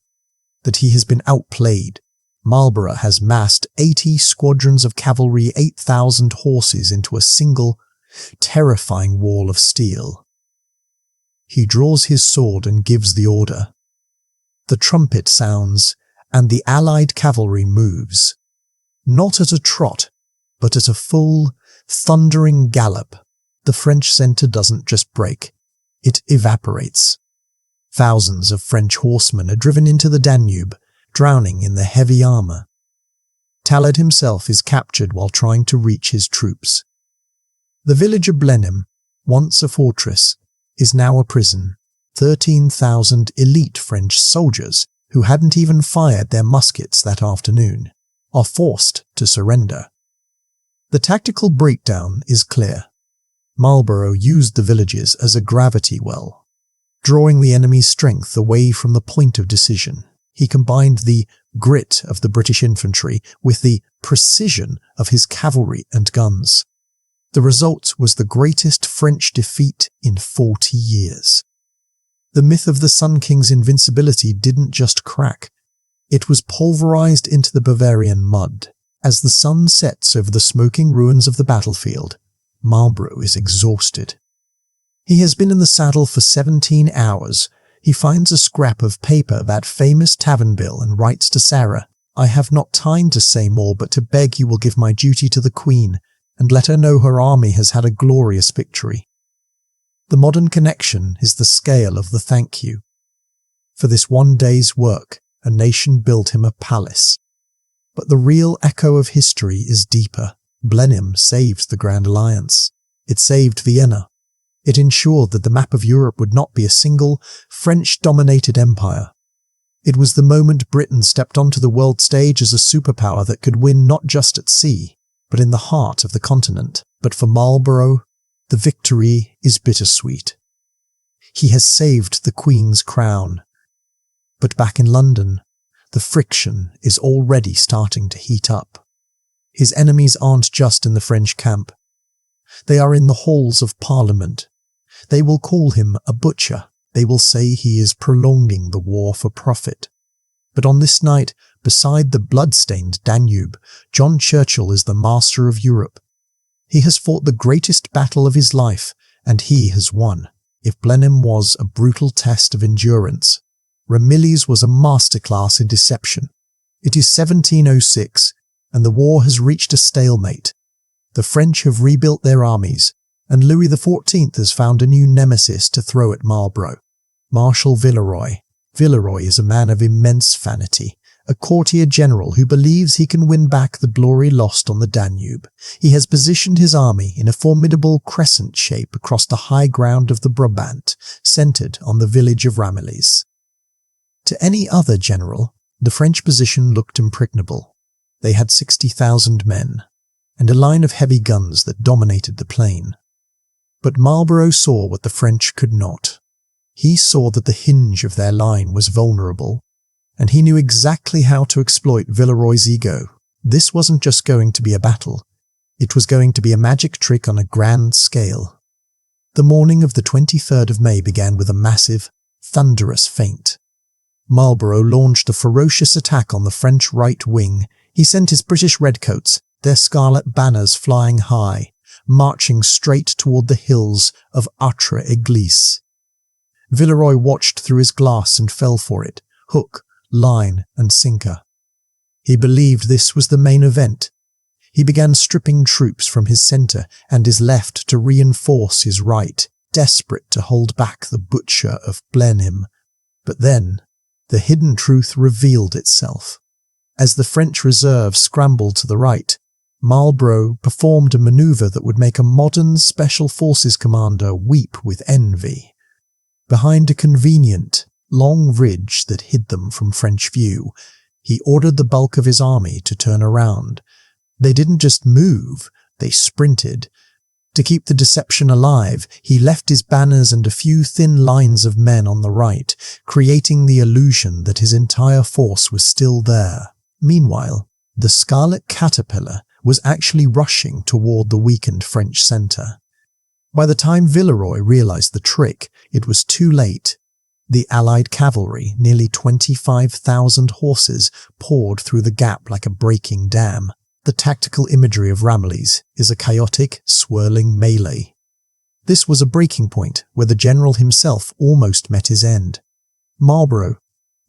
that he has been outplayed. Marlborough has massed 80 squadrons of cavalry, 8,000 horses into a single, terrifying wall of steel. He draws his sword and gives the order. The trumpet sounds, and the Allied cavalry moves. Not at a trot, but at a full, thundering gallop. The French centre doesn't just break. It evaporates. Thousands of French horsemen are driven into the Danube, drowning in their heavy armour. Talad himself is captured while trying to reach his troops. The village of Blenheim, once a fortress, is now a prison. 13,000 elite French soldiers, who hadn't even fired their muskets that afternoon, are forced to surrender. The tactical breakdown is clear. Marlborough used the villages as a gravity well. Drawing the enemy's strength away from the point of decision, he combined the grit of the British infantry with the precision of his cavalry and guns. The result was the greatest French defeat in 40 years. The myth of the Sun King's invincibility didn't just crack. It was pulverized into the Bavarian mud. As the sun sets over the smoking ruins of the battlefield, Marlborough is exhausted. He has been in the saddle for 17 hours. He finds a scrap of paper, that famous tavern bill, and writes to Sarah, "I have not time to say more, but to beg you will give my duty to the Queen, and let her know her army has had a glorious victory." The modern connection is the scale of the thank you. For this one day's work, a nation built him a palace. But the real echo of history is deeper. Blenheim saved the Grand Alliance. It saved Vienna. It ensured that the map of Europe would not be a single French-dominated empire. It was the moment Britain stepped onto the world stage as a superpower that could win not just at sea, but in the heart of the continent. But for Marlborough, the victory is bittersweet. He has saved the Queen's crown. But back in London, the friction is already starting to heat up. His enemies aren't just in the French camp. They are in the halls of Parliament. They will call him a butcher. They will say he is prolonging the war for profit. But on this night, beside the blood-stained Danube, John Churchill is the master of Europe. He has fought the greatest battle of his life, and he has won. If Blenheim was a brutal test of endurance, Ramillies was a masterclass in deception. It is 1706, and the war has reached a stalemate. The French have rebuilt their armies, and Louis XIV has found a new nemesis to throw at Marlborough. Marshal Villeroy. Villeroy is a man of immense vanity, a courtier general who believes he can win back the glory lost on the Danube. He has positioned his army in a formidable crescent shape across the high ground of the Brabant, centred on the village of Ramillies. To any other general, the French position looked impregnable. They had 60,000 men, and a line of heavy guns that dominated the plain. But Marlborough saw what the French could not. He saw that the hinge of their line was vulnerable, and he knew exactly how to exploit Villeroy's ego. This wasn't just going to be a battle. It was going to be a magic trick on a grand scale. The morning of the 23rd of May began with a massive, thunderous feint. Marlborough launched a ferocious attack on the French right wing. He sent his British redcoats, their scarlet banners flying high, marching straight toward the hills of Atre-Église. Villeroy watched through his glass and fell for it, hook, line, and sinker. He believed this was the main event. He began stripping troops from his centre and his left to reinforce his right, desperate to hold back the butcher of Blenheim. But then, the hidden truth revealed itself. As the French reserve scrambled to the right, Marlborough performed a manoeuvre that would make a modern Special Forces commander weep with envy. Behind a convenient, long ridge that hid them from French view, he ordered the bulk of his army to turn around. They didn't just move, they sprinted. To keep the deception alive, he left his banners and a few thin lines of men on the right, creating the illusion that his entire force was still there. Meanwhile, the Scarlet Caterpillar was actually rushing toward the weakened French centre. By the time Villeroy realized the trick, it was too late. The Allied cavalry, nearly 25,000 horses, poured through the gap like a breaking dam. The tactical imagery of Ramillies is a chaotic, swirling melee. This was a breaking point where the general himself almost met his end. Marlborough,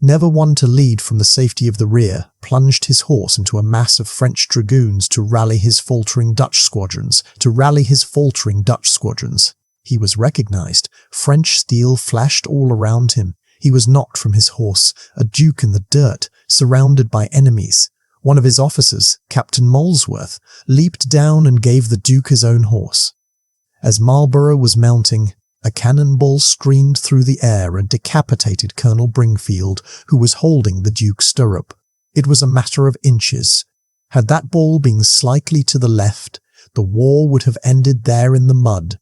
never one to lead from the safety of the rear, plunged his horse into a mass of French dragoons to rally his faltering Dutch squadrons. He was recognized. French steel flashed all around him. He was knocked from his horse, a duke in the dirt, surrounded by enemies. One of his officers, Captain Molesworth, leaped down and gave the duke his own horse. As Marlborough was mounting, a cannonball screamed through the air and decapitated Colonel Bringfield, who was holding the duke's stirrup. It was a matter of inches. Had that ball been slightly to the left, the war would have ended there in the mud.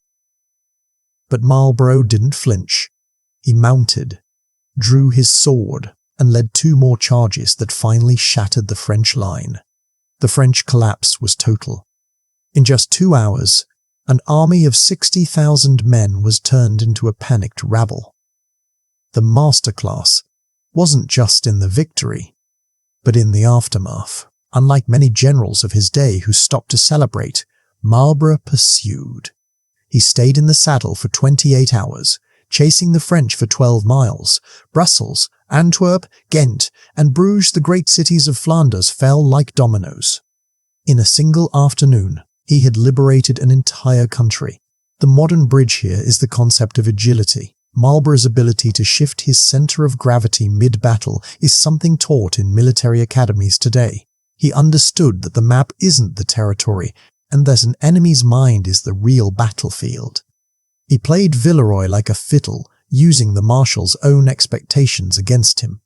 But Marlborough didn't flinch. He mounted, drew his sword, and led 2 more charges that finally shattered the French line. The French collapse was total. In just 2 hours, an army of 60,000 men was turned into a panicked rabble. The masterclass wasn't just in the victory, but in the aftermath. Unlike many generals of his day who stopped to celebrate, Marlborough pursued. He stayed in the saddle for 28 hours, chasing the French for 12 miles. Brussels, Antwerp, Ghent, and Bruges, the great cities of Flanders, fell like dominoes. In a single afternoon, he had liberated an entire country. The modern bridge here is the concept of agility. Marlborough's ability to shift his center of gravity mid-battle is something taught in military academies today. He understood that the map isn't the territory, and that an enemy's mind is the real battlefield. He played Villeroy like a fiddle, using the Marshal's own expectations against him.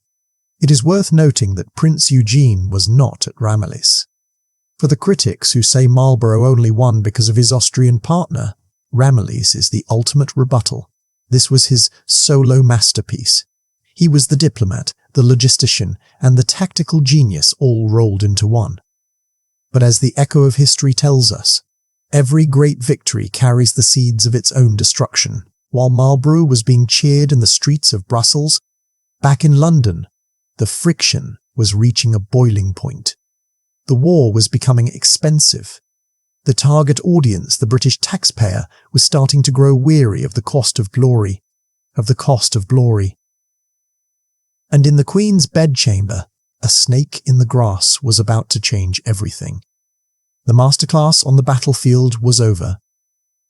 It is worth noting that Prince Eugene was not at Ramillies. For the critics who say Marlborough only won because of his Austrian partner, Ramillies is the ultimate rebuttal. This was his solo masterpiece. He was the diplomat, the logistician, and the tactical genius all rolled into one. But as the echo of history tells us, every great victory carries the seeds of its own destruction. While Marlborough was being cheered in the streets of Brussels, back in London, the friction was reaching a boiling point. The war was becoming expensive. The target audience, the British taxpayer, was starting to grow weary of the cost of glory. And in the Queen's bedchamber, a snake in the grass was about to change everything. The masterclass on the battlefield was over,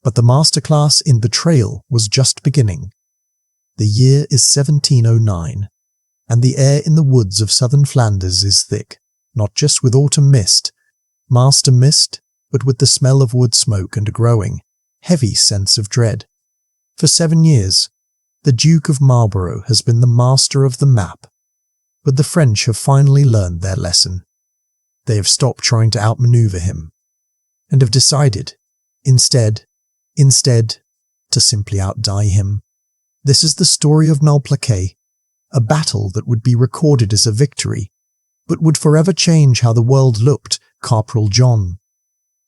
but the masterclass in betrayal was just beginning. The year is 1709, and the air in the woods of southern Flanders is thick, not just with autumn mist, master mist, but with the smell of wood smoke and a growing, heavy sense of dread. For 7 years, the Duke of Marlborough has been the master of the map, but the French have finally learned their lesson. They have stopped trying to outmaneuver him, and have decided, instead, to simply outdie him. This is the story of Malplaquet, a battle that would be recorded as a victory, but would forever change how the world looked, Corporal John.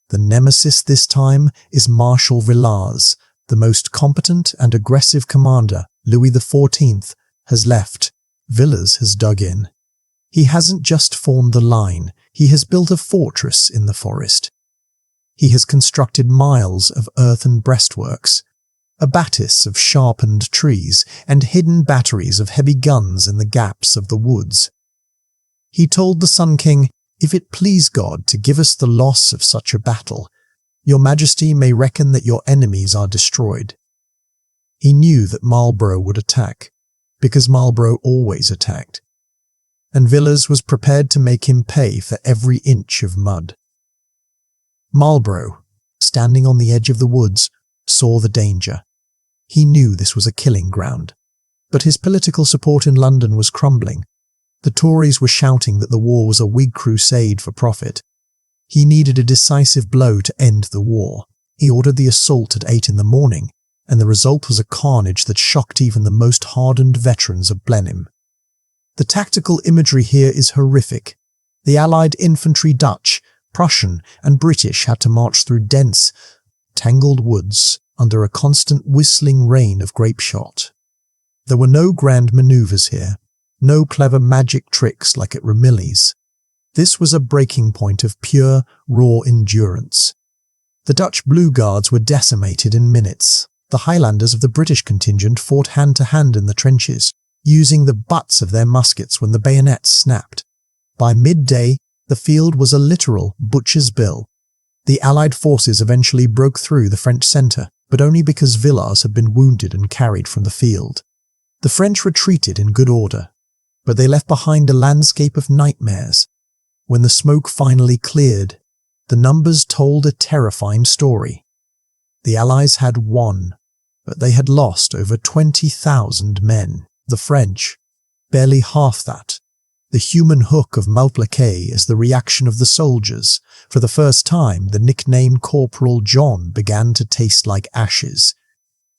The nemesis this time is Marshal Villars, the most competent and aggressive commander Louis XIV has left. Villars has dug in. He hasn't just formed the line, he has built a fortress in the forest. He has constructed miles of earthen breastworks, a battis of sharpened trees, and hidden batteries of heavy guns in the gaps of the woods. He told the Sun King, "If it please God to give us the loss of such a battle, your Majesty may reckon that your enemies are destroyed." He knew that Marlborough would attack, because Marlborough always attacked, and Villars was prepared to make him pay for every inch of mud. Marlborough, standing on the edge of the woods, saw the danger. He knew this was a killing ground, but his political support in London was crumbling. The Tories were shouting that the war was a Whig crusade for profit. He needed a decisive blow to end the war. He ordered the assault at 8 in the morning, and the result was a carnage that shocked even the most hardened veterans of Blenheim. The tactical imagery here is horrific. The Allied infantry, Dutch, Prussian, and British had to march through dense, tangled woods under a constant whistling rain of grape shot. There were no grand manoeuvres here, no clever magic tricks like at Ramillies. This was a breaking point of pure, raw endurance. The Dutch Blue Guards were decimated in minutes. The Highlanders of the British contingent fought hand-to-hand in the trenches, using the butts of their muskets when the bayonets snapped. By midday, the field was a literal butcher's bill. The Allied forces eventually broke through the French centre, but only because Villars had been wounded and carried from the field. The French retreated in good order, but they left behind a landscape of nightmares. When the smoke finally cleared, the numbers told a terrifying story. The Allies had won, but they had lost over 20,000 men. The French, barely half that. The human hook of Malplaquet is the reaction of the soldiers. For the first time, the nickname Corporal John began to taste like ashes.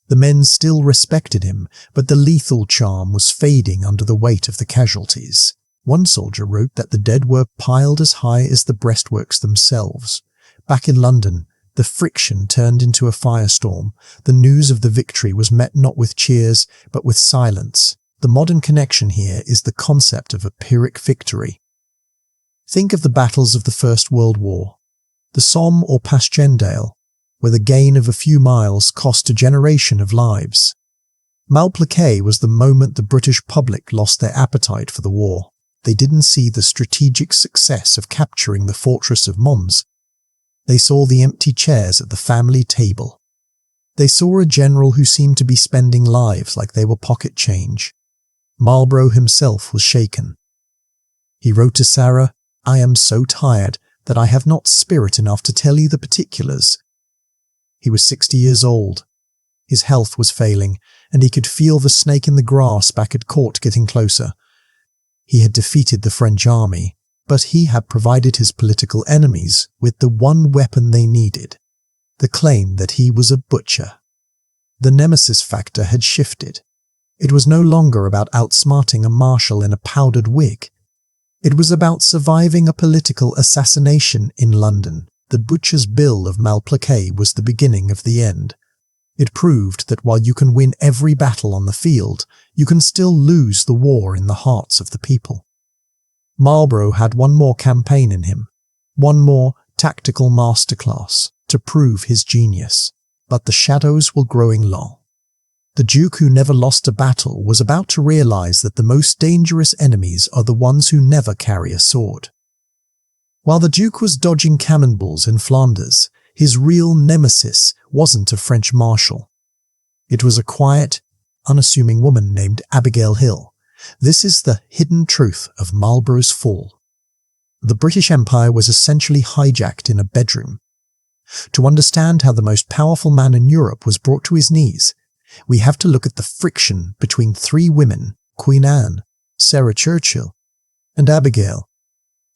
The men still respected him, but the lethal charm was fading under the weight of the casualties. One soldier wrote that the dead were piled as high as the breastworks themselves. Back in London, the friction turned into a firestorm. The news of the victory was met not with cheers, but with silence. The modern connection here is the concept of a Pyrrhic victory. Think of the battles of the First World War, the Somme or Passchendaele, where the gain of a few miles cost a generation of lives. Malplaquet was the moment the British public lost their appetite for the war. They didn't see the strategic success of capturing the fortress of Mons. They saw the empty chairs at the family table. They saw a general who seemed to be spending lives like they were pocket change. Marlborough himself was shaken. He wrote to Sarah, "I am so tired that I have not spirit enough to tell you the particulars." He was 60 years old. His health was failing, and he could feel the snake in the grass back at court getting closer. He had defeated the French army, but he had provided his political enemies with the one weapon they needed, the claim that he was a butcher. The nemesis factor had shifted. It was no longer about outsmarting a marshal in a powdered wig. It was about surviving a political assassination in London. The butcher's bill of Malplaquet was the beginning of the end. It proved that while you can win every battle on the field, you can still lose the war in the hearts of the people. Marlborough had one more campaign in him, one more tactical masterclass to prove his genius. But the shadows were growing long. The Duke who never lost a battle was about to realize that the most dangerous enemies are the ones who never carry a sword. While the Duke was dodging cannonballs in Flanders, his real nemesis wasn't a French marshal. It was a quiet, unassuming woman named Abigail Hill. This is the hidden truth of Marlborough's fall. The British Empire was essentially hijacked in a bedroom. To understand how the most powerful man in Europe was brought to his knees, we have to look at the friction between three women, Queen Anne, Sarah Churchill, and Abigail.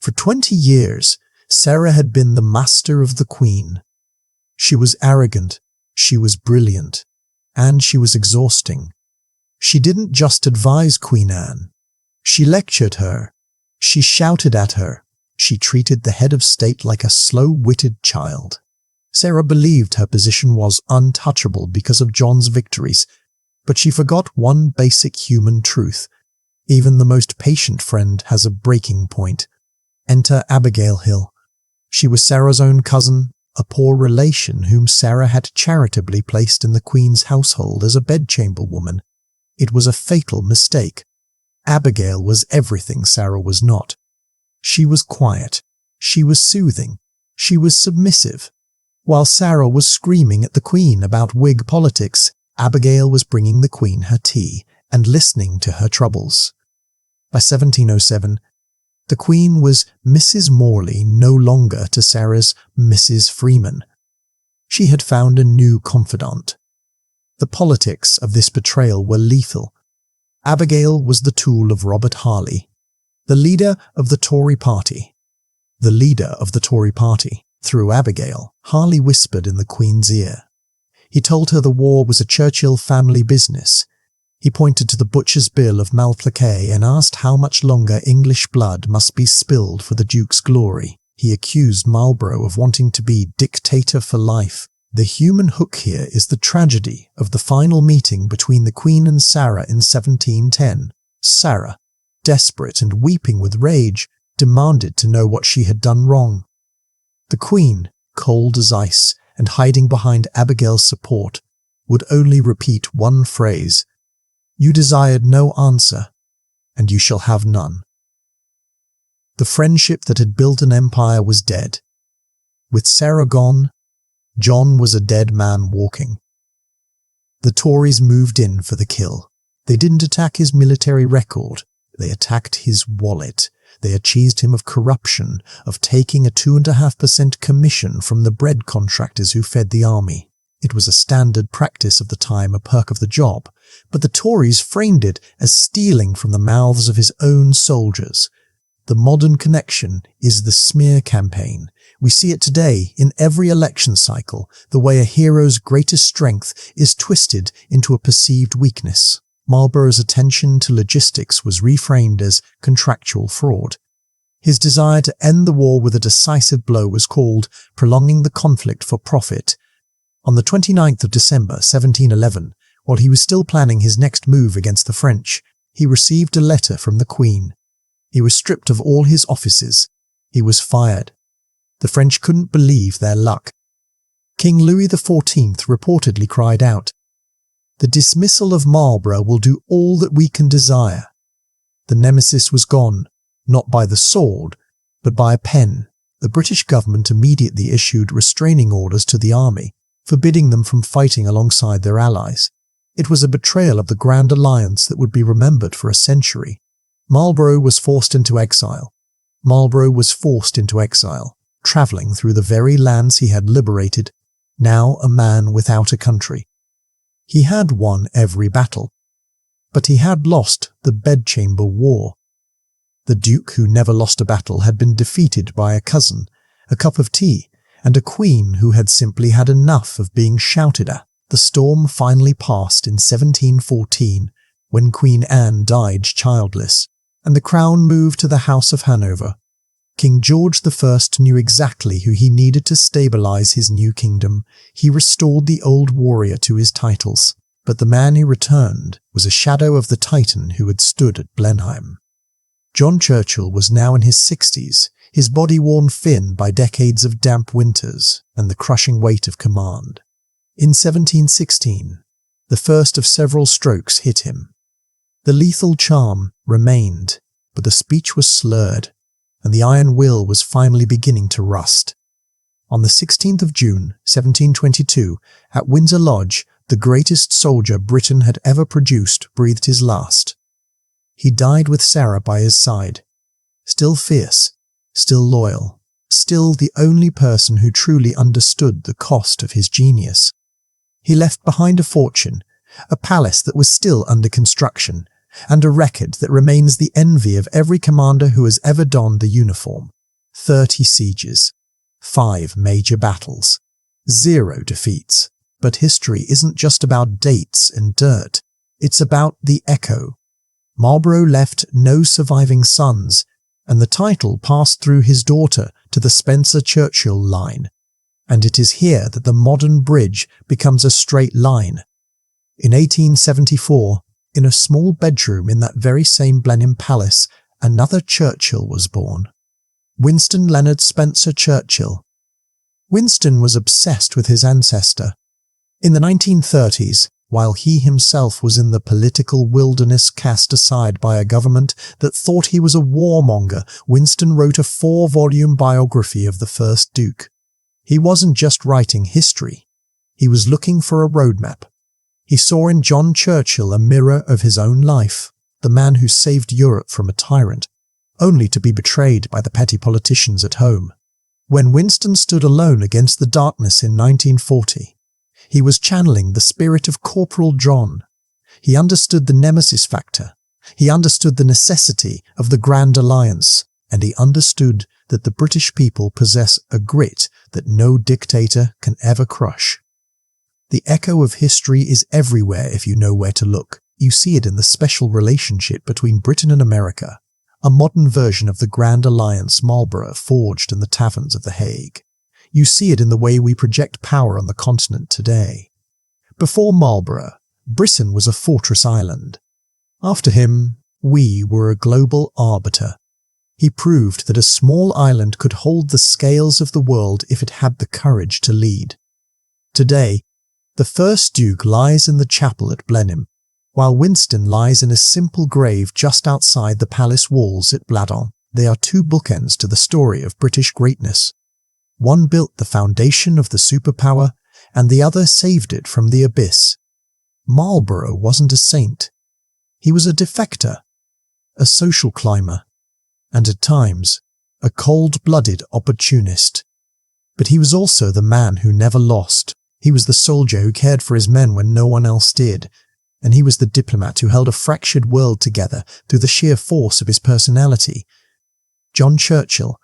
For 20 years, Sarah had been the master of the Queen. She was arrogant, she was brilliant, and she was exhausting. She didn't just advise Queen Anne. She lectured her. She shouted at her. She treated the head of state like a slow-witted child. Sarah believed her position was untouchable because of John's victories, but she forgot one basic human truth. Even the most patient friend has a breaking point. Enter Abigail Hill. She was Sarah's own cousin, a poor relation whom Sarah had charitably placed in the Queen's household as a bedchamber woman. It was a fatal mistake. Abigail was everything Sarah was not. She was quiet. She was soothing. She was submissive. While Sarah was screaming at the Queen about Whig politics, Abigail was bringing the Queen her tea and listening to her troubles. By 1707, the Queen was Mrs. Morley, no longer to Sarah's Mrs. Freeman. She had found a new confidant. The politics of this betrayal were lethal. Abigail was the tool of Robert Harley, the leader of the Tory party. The leader of the Tory party. Through Abigail, Harley whispered in the Queen's ear. He told her the war was a Churchill family business. He pointed to the butcher's bill of Malplaquet and asked how much longer English blood must be spilled for the Duke's glory. He accused Marlborough of wanting to be dictator for life. The human hook here is the tragedy of the final meeting between the Queen and Sarah in 1710. Sarah, desperate and weeping with rage, demanded to know what she had done wrong. The Queen, cold as ice and hiding behind Abigail's support, would only repeat one phrase: "You desired no answer, and you shall have none." The friendship that had built an empire was dead. With Sarah gone, John was a dead man walking. The Tories moved in for the kill. They didn't attack his military record, they attacked his wallet. They accused him of corruption, of taking a 2.5% commission from the bread contractors who fed the army. It was a standard practice of the time, a perk of the job, but the Tories framed it as stealing from the mouths of his own soldiers. The modern connection is the smear campaign. We see it today in every election cycle, the way a hero's greatest strength is twisted into a perceived weakness. Marlborough's attention to logistics was reframed as contractual fraud. His desire to end the war with a decisive blow was called prolonging the conflict for profit. On the 29th of December 1711, while he was still planning his next move against the French, he received a letter from the Queen. He was stripped of all his offices. He was fired. The French couldn't believe their luck. King Louis XIV reportedly cried out, "The dismissal of Marlborough will do all that we can desire." The nemesis was gone, not by the sword, but by a pen. The British government immediately issued restraining orders to the army, forbidding them from fighting alongside their allies. It was a betrayal of the Grand Alliance that would be remembered for a century. Marlborough was forced into exile. Travelling through the very lands he had liberated, now a man without a country. He had won every battle, but he had lost the bedchamber war. The Duke, who never lost a battle, had been defeated by a cousin, a cup of tea, and a queen who had simply had enough of being shouted at. The storm finally passed in 1714, when Queen Anne died childless, and the crown moved to the House of Hanover. King George I knew exactly who he needed to stabilize his new kingdom. He restored the old warrior to his titles, but the man who returned was a shadow of the Titan who had stood at Blenheim. John Churchill was now in his 60s, his body worn thin by decades of damp winters and the crushing weight of command. In 1716, the first of several strokes hit him. The lethal charm remained, but the speech was slurred, and the iron will was finally beginning to rust. On the 16th of June, 1722, at Windsor Lodge, the greatest soldier Britain had ever produced breathed his last. He died with Sarah by his side, still fierce, still loyal, still the only person who truly understood the cost of his genius. He left behind a fortune, a palace that was still under construction, and a record that remains the envy of every commander who has ever donned the uniform. 30 sieges, 5 major battles, 0 defeats. But history isn't just about dates and dirt. It's about the echo. Marlborough left no surviving sons, and the title passed through his daughter to the Spencer-Churchill line. And it is here that the modern bridge becomes a straight line. In 1874, in a small bedroom in that very same Blenheim Palace, another Churchill was born. Winston Leonard Spencer Churchill. Winston was obsessed with his ancestor. In the 1930s, while he himself was in the political wilderness cast aside by a government that thought he was a warmonger, Winston wrote a 4-volume biography of the first Duke. He wasn't just writing history. He was looking for a roadmap. He saw in John Churchill a mirror of his own life, the man who saved Europe from a tyrant, only to be betrayed by the petty politicians at home. When Winston stood alone against the darkness in 1940, he was channeling the spirit of Corporal John. He understood the nemesis factor. He understood the necessity of the Grand Alliance, and he understood that the British people possess a grit that no dictator can ever crush. The echo of history is everywhere if you know where to look. You see it in the special relationship between Britain and America, a modern version of the Grand Alliance Marlborough forged in the taverns of The Hague. You see it in the way we project power on the continent today. Before Marlborough, Britain was a fortress island. After him, we were a global arbiter. He proved that a small island could hold the scales of the world if it had the courage to lead. Today, the first Duke lies in the chapel at Blenheim, while Winston lies in a simple grave just outside the palace walls at Bladon. They are 2 bookends to the story of British greatness. One built the foundation of the superpower, and the other saved it from the abyss. Marlborough wasn't a saint. He was a defector, a social climber, and at times, a cold-blooded opportunist. But he was also the man who never lost. He was the soldier who cared for his men when no one else did, and he was the diplomat who held a fractured world together through the sheer force of his personality. John Churchill,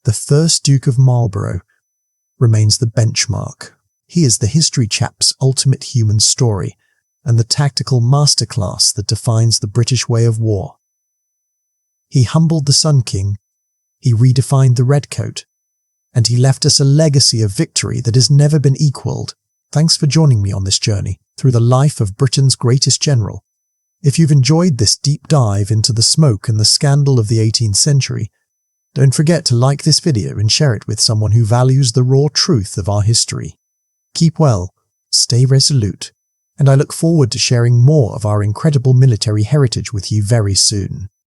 the first Duke of Marlborough, remains the benchmark. He is the history chap's ultimate human story, and the tactical masterclass that defines the British way of war. He humbled the Sun King, he redefined the redcoat, and he left us a legacy of victory that has never been equalled. Thanks for joining me on this journey through the life of Britain's greatest general. If you've enjoyed this deep dive into the smoke and the scandal of the 18th century, don't forget to like this video and share it with someone who values the raw truth of our history. Keep well, stay resolute, and I look forward to sharing more of our incredible military heritage with you very soon.